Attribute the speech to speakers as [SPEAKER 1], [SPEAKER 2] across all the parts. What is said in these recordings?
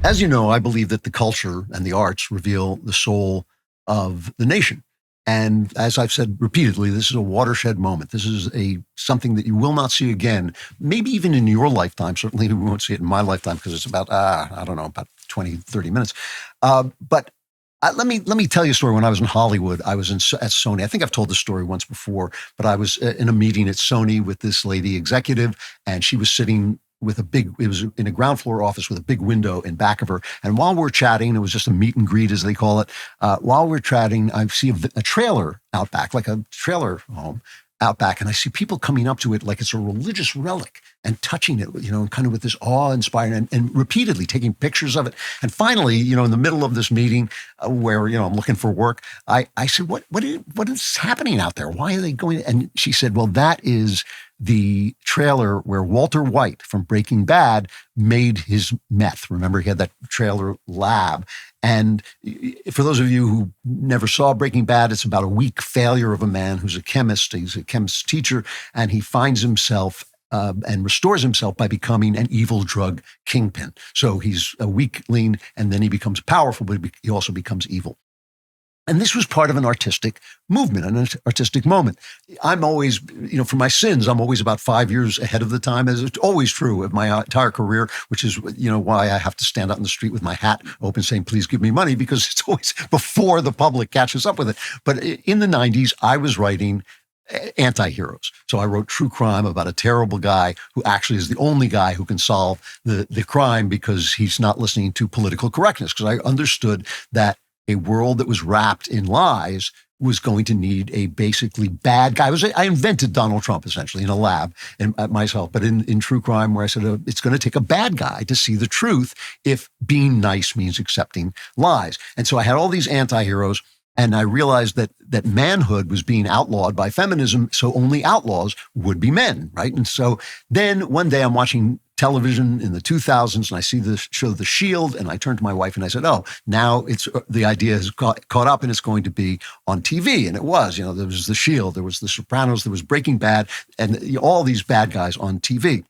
[SPEAKER 1] As you know, I believe that the culture and the arts reveal the soul of the nation. And as I've said repeatedly, this is a watershed moment. This is something that you will not see again, maybe even in your lifetime. Certainly we won't see it in my lifetime because it's about, I don't know, about 20, 30 minutes. But let me tell you a story. When I was in Hollywood, I was at Sony. I think I've told this story once before, but I was in a meeting at Sony with this lady executive, and she was sitting with it was in a ground floor office with a big window in back of her. And while we're chatting, it was just a meet and greet, as they call it. While we're chatting, I see a trailer out back, like a trailer home out back. And I see people coming up to it like it's a religious relic and touching it, kind of with this awe-inspiring and repeatedly taking pictures of it. And finally, in the middle of this meeting where, I'm looking for work, I said, what is happening out there? Why are they going? And she said, well, that is the trailer where Walter White from Breaking Bad made his meth. Remember, he had that trailer lab. And for those of you who never saw Breaking Bad, it's about a weak failure of a man who's a chemist. He's a chemist's teacher, and he finds himself and restores himself by becoming an evil drug kingpin. So he's a weakling, and then he becomes powerful, but he also becomes evil. And this was part of an artistic movement, an artistic moment. I'm always, for my sins, I'm always about 5 years ahead of the time, as it's always true of my entire career, which is, why I have to stand out in the street with my hat open saying, please give me money, because it's always before the public catches up with it. But in the 90s, I was writing anti-heroes. So I wrote true crime about a terrible guy who actually is the only guy who can solve the crime because he's not listening to political correctness, because I understood that a world that was wrapped in lies was going to need a basically bad guy. I invented Donald Trump essentially in a lab myself, but in true crime, where I said it's going to take a bad guy to see the truth if being nice means accepting lies. And so I had all these anti-heroes, and I realized that manhood was being outlawed by feminism, so only outlaws would be men, right? And so then one day I'm watching television in the 2000s, and I see the show The Shield, and I turned to my wife and I said, oh, now the idea has caught up and it's going to be on TV. And it was, there was The Shield, there was The Sopranos, there was Breaking Bad, and all these bad guys on TV.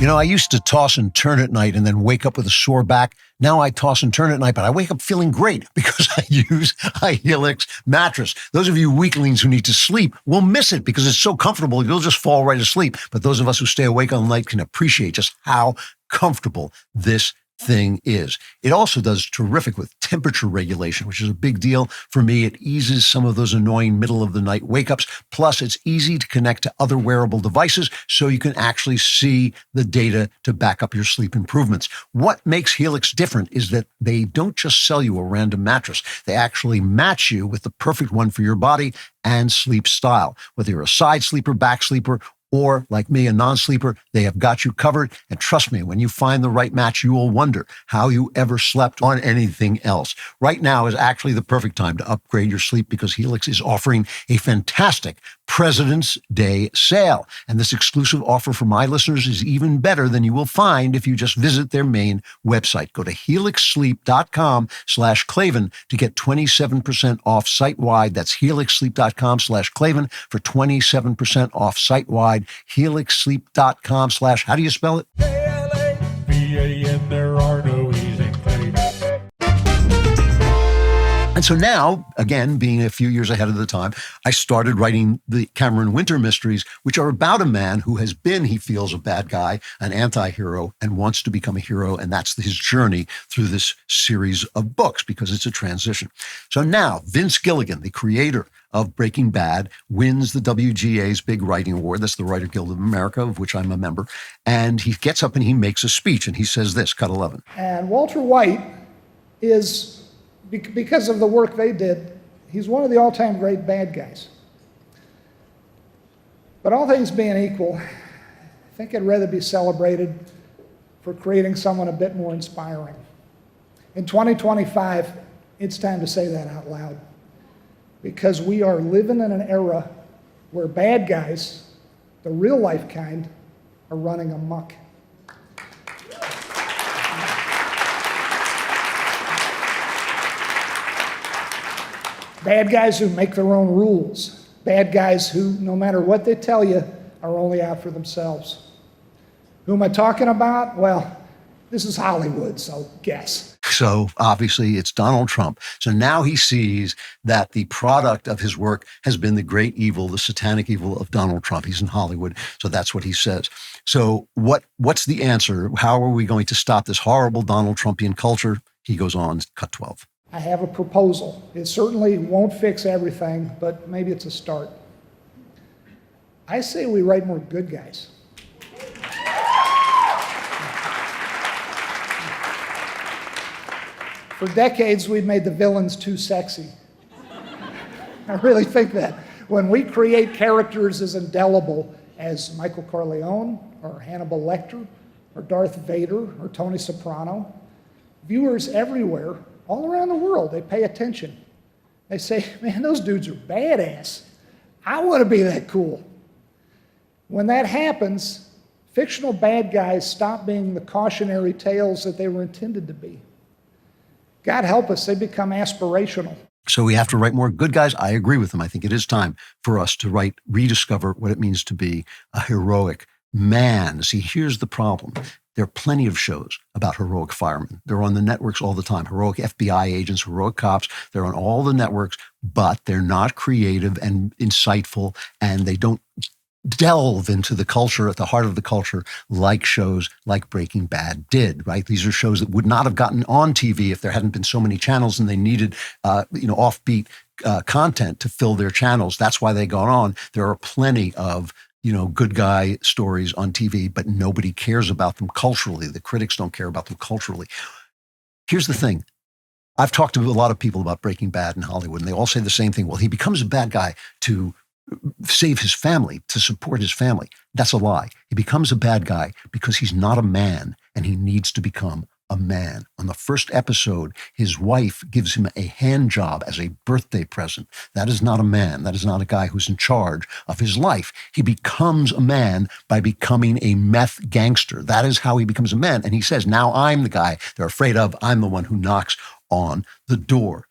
[SPEAKER 1] I used to toss and turn at night and then wake up with a sore back. Now I toss and turn at night, but I wake up feeling great because I use a Helix mattress. Those of you weaklings who need to sleep will miss it because it's so comfortable, you'll just fall right asleep. But those of us who stay awake all night can appreciate just how comfortable this thing is. It also does terrific with temperature regulation, which is a big deal for me. It eases some of those annoying middle of the night wake ups. Plus, it's easy to connect to other wearable devices so you can actually see the data to back up your sleep improvements. What makes Helix different is that they don't just sell you a random mattress. They actually match you with the perfect one for your body and sleep style. Whether you're a side sleeper, back sleeper, or like me, a non-sleeper, they have got you covered. And trust me, when you find the right match, you will wonder how you ever slept on anything else. Right now is actually the perfect time to upgrade your sleep because Helix is offering a fantastic President's Day sale. And this exclusive offer for my listeners is even better than you will find if you just visit their main website. Go to helixsleep.com/Klavan to get 27% off site-wide. That's helixsleep.com/Klavan for 27% off site-wide. helixsleep.com/ how do you spell it? Klavan, there are no E's in Klavan. And so now, again, being a few years ahead of the time, I started writing the Cameron Winter mysteries, which are about a man who has been, he feels, a bad guy, an anti-hero, and wants to become a hero. And that's his journey through this series of books because it's a transition. So now Vince Gilligan, the creator of Breaking Bad, wins the WGA's big writing award. That's the Writer Guild of America, of which I'm a member. And he gets up and he makes a speech, and he says this, cut 11.
[SPEAKER 2] And Walter White is, because of the work they did, he's one of the all-time great bad guys. But all things being equal, I think I'd rather be celebrated for creating someone a bit more inspiring. In 2025, it's time to say that out loud, because we are living in an era where bad guys, the real-life kind, are running amok. Bad guys who make their own rules. Bad guys who, no matter what they tell you, are only out for themselves. Who am I talking about? Well, This is Hollywood, so guess.
[SPEAKER 1] So obviously it's Donald Trump. So now he sees that the product of his work has been the great evil, the satanic evil of Donald Trump. He's in Hollywood. So that's what he says. So what's the answer? How are we going to stop this horrible Donald Trumpian culture? He goes on, cut 12.
[SPEAKER 2] I have a proposal. It certainly won't fix everything, but maybe it's a start. I say we write more good guys. For decades, we've made the villains too sexy. I really think that. When we create characters as indelible as Michael Corleone, or Hannibal Lecter, or Darth Vader, or Tony Soprano, viewers everywhere, all around the world, they pay attention. They say, man, those dudes are badass. I want to be that cool. When that happens, fictional bad guys stop being the cautionary tales that they were intended to be. God help us, they become aspirational.
[SPEAKER 1] So we have to write more good guys. I agree with him. I think it is time for us to rediscover what it means to be a heroic man. See, here's the problem. There are plenty of shows about heroic firemen. They're on the networks all the time. Heroic FBI agents, heroic cops. They're on all the networks, but they're not creative and insightful, and they don't delve into the culture, at the heart of the culture, like shows like Breaking Bad did, right? These are shows that would not have gotten on TV if there hadn't been so many channels and they needed, offbeat content to fill their channels. That's why they got on. There are plenty of good guy stories on TV, but nobody cares about them culturally. The critics don't care about them culturally. Here's the thing. I've talked to a lot of people about Breaking Bad in Hollywood, and they all say the same thing. Well, he becomes a bad guy to save his family, to support his family. That's a lie. He becomes a bad guy because he's not a man, and he needs to become a man. On the first episode, his wife gives him a hand job as a birthday present. That is not a man. That is not a guy who's in charge of his life. He becomes a man by becoming a meth gangster. That is how he becomes a man. And he says, now I'm the guy they're afraid of. I'm the one who knocks on the door.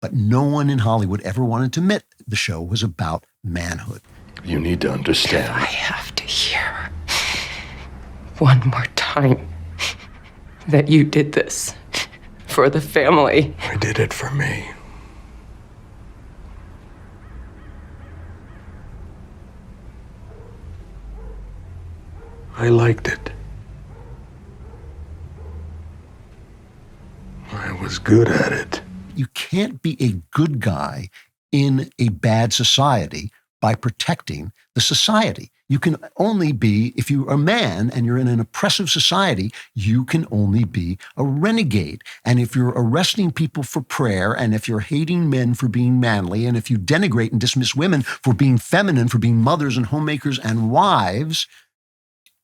[SPEAKER 1] But no one in Hollywood ever wanted to admit the show was about manhood.
[SPEAKER 3] You need to understand.
[SPEAKER 4] I have to hear one more time that you did this for the family.
[SPEAKER 3] I did it for me. I liked it. I was good at it.
[SPEAKER 1] You can't be a good guy in a bad society by protecting the society. You can only be, if you're a man and you're in an oppressive society, you can only be a renegade. And if you're arresting people for prayer, and if you're hating men for being manly, and if you denigrate and dismiss women for being feminine, for being mothers and homemakers and wives,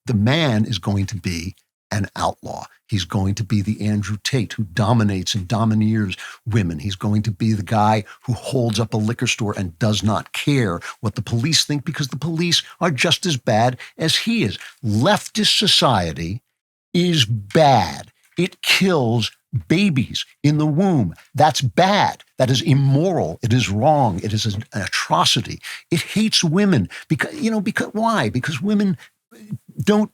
[SPEAKER 1] the man is going to be an outlaw. He's going to be the Andrew Tate who dominates and domineers women. He's going to be the guy who holds up a liquor store and does not care what the police think, because the police are just as bad as he is. Leftist society is bad. It kills babies in the womb. That's bad. That is immoral. It is wrong. It is an atrocity. It hates women because why? Because women don't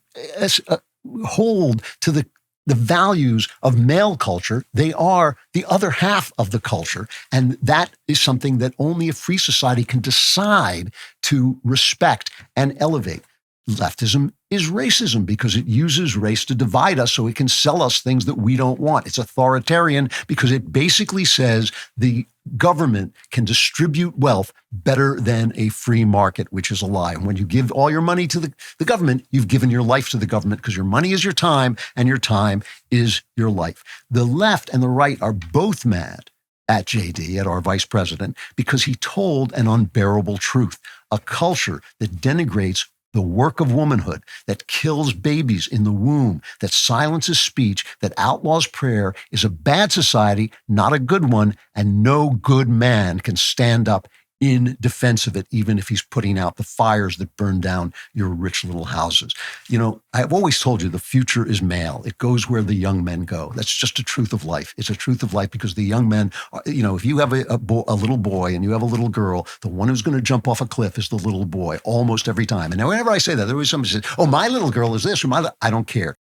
[SPEAKER 1] hold to the values of male culture. They are the other half of the culture. And that is something that only a free society can decide to respect and elevate. Leftism is racism because it uses race to divide us so it can sell us things that we don't want. It's authoritarian because it basically says the government can distribute wealth better than a free market, which is a lie. And when you give all your money to the government, you've given your life to the government, because your money is your time and your time is your life. The left and the right are both mad at JD, at our vice president, because he told an unbearable truth. A culture that denigrates the work of womanhood, that kills babies in the womb, that silences speech, that outlaws prayer, is a bad society, not a good one, and no good man can stand up in defense of it, even if he's putting out the fires that burn down your rich little houses. I've always told you the future is male. It goes where the young men go. That's just a truth of life. It's a truth of life because the young men, if you have a little boy and you have a little girl, the one who's going to jump off a cliff is the little boy almost every time. And whenever I say that, there always somebody says, oh, my little girl is this, or I don't care.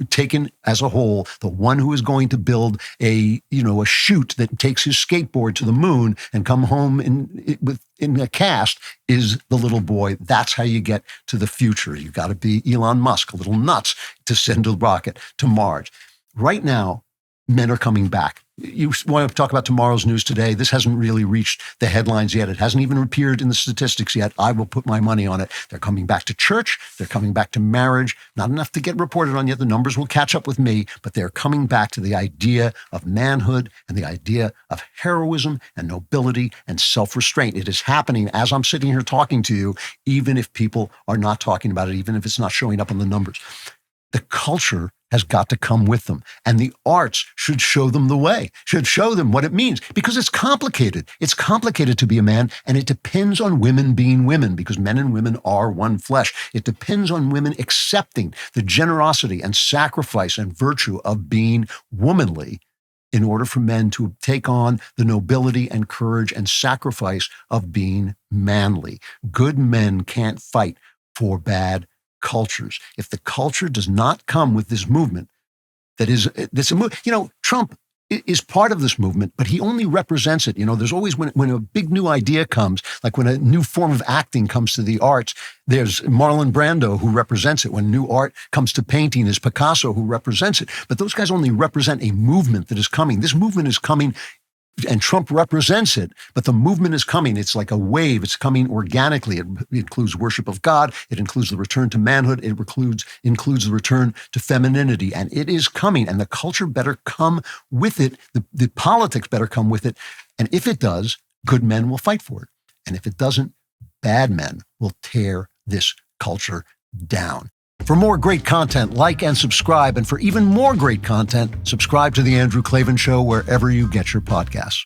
[SPEAKER 1] taken as a whole, the one who is going to build a chute that takes his skateboard to the moon and come home in a cast is the little boy. That's how you get to the future. You've got to be Elon Musk, a little nuts, to send a rocket to Mars. Right now, men are coming back. You want to talk about tomorrow's news today? This hasn't really reached the headlines yet. It hasn't even appeared in the statistics yet. I will put my money on it. They're coming back to church. They're coming back to marriage. Not enough to get reported on yet. The numbers will catch up with me, but they're coming back to the idea of manhood and the idea of heroism and nobility and self-restraint. It is happening as I'm sitting here talking to you, even if people are not talking about it, even if it's not showing up on the numbers. The culture has got to come with them. And the arts should show them the way, should show them what it means, because it's complicated. It's complicated to be a man, and it depends on women being women, because men and women are one flesh. It depends on women accepting the generosity and sacrifice and virtue of being womanly in order for men to take on the nobility and courage and sacrifice of being manly. Good men can't fight for bad cultures. If the culture does not come with this movement, Trump is part of this movement, but he only represents it. There's always, when a big new idea comes, like when a new form of acting comes to the arts, there's Marlon Brando who represents it. When new art comes to painting, there's Picasso who represents it. But those guys only represent a movement that is coming. This movement is coming, and Trump represents it, but the movement is coming. It's like a wave. It's coming organically. It includes worship of God. It includes the return to manhood. It includes the return to femininity. And it is coming, and the culture better come with it. The politics better come with it. And if it does, good men will fight for it. And if it doesn't, bad men will tear this culture down. For more great content, like and subscribe. And for even more great content, subscribe to The Andrew Klavan Show wherever you get your podcasts.